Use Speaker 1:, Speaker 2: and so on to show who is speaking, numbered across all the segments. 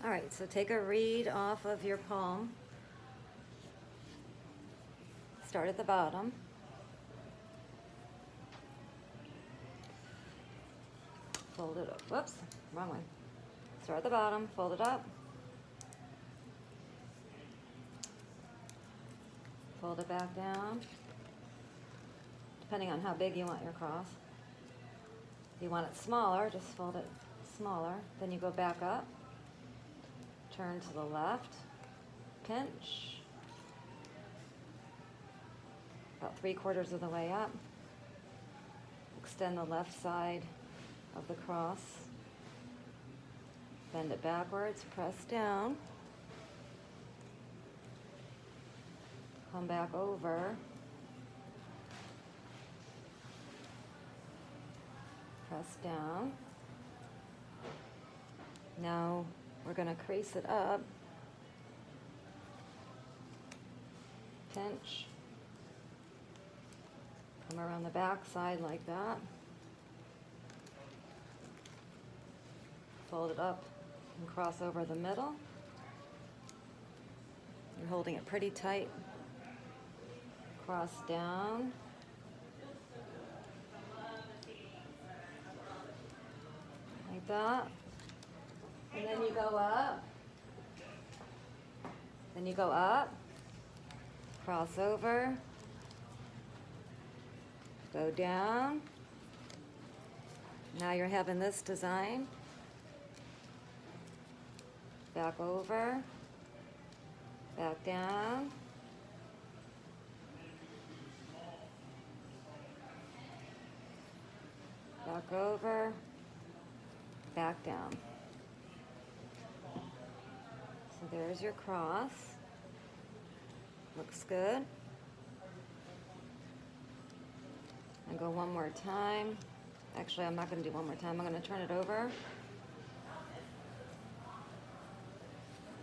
Speaker 1: All right, so take a reed off of your palm. Start at the bottom. Fold it up. Whoops, wrong way. Start at the bottom, fold it up. Fold it back down, depending on how big you want your cross. If you want it smaller, just fold it smaller. Then you go back up, turn to the left, pinch, about 3/4 of the way up. Extend the left side of the cross, bend it backwards, press down, come back over, press down. Now we're going to crease it up, pinch, come around the back side like that, fold it up and cross over the middle. You're holding it pretty tight. Cross down, like that, and then you go up, then you go up, cross over, go down. Now you're having this design, back over, back down, back over, back down. So there's your cross. Looks good. And go one more time. Actually, I'm not going to do one more time. I'm going to turn it over.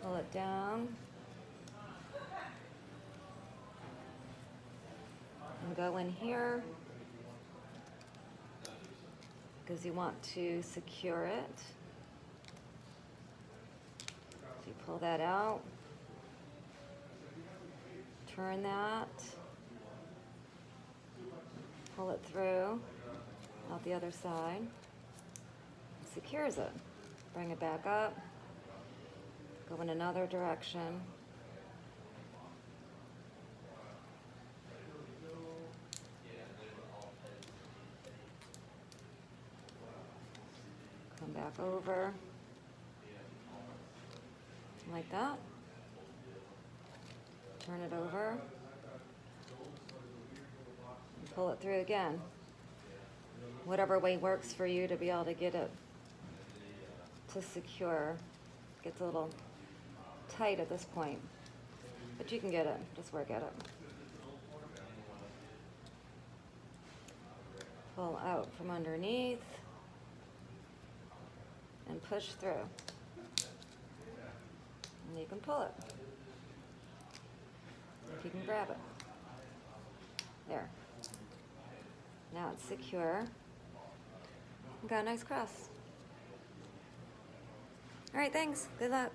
Speaker 1: Pull it down. And go in here, because you want to secure it. So you pull that out, turn that, pull it through, out the other side, secures it. Bring it back up, go in another direction. Come back over, like that. Turn it over, and pull it through again. Whatever way works for you to be able to get it to secure. Gets a little tight at this point, but you can get it. Just work at it. Pull out from underneath and push through. And you can pull it. If you can grab it. There. Now it's secure. Got a nice cross. All right, thanks. Good luck.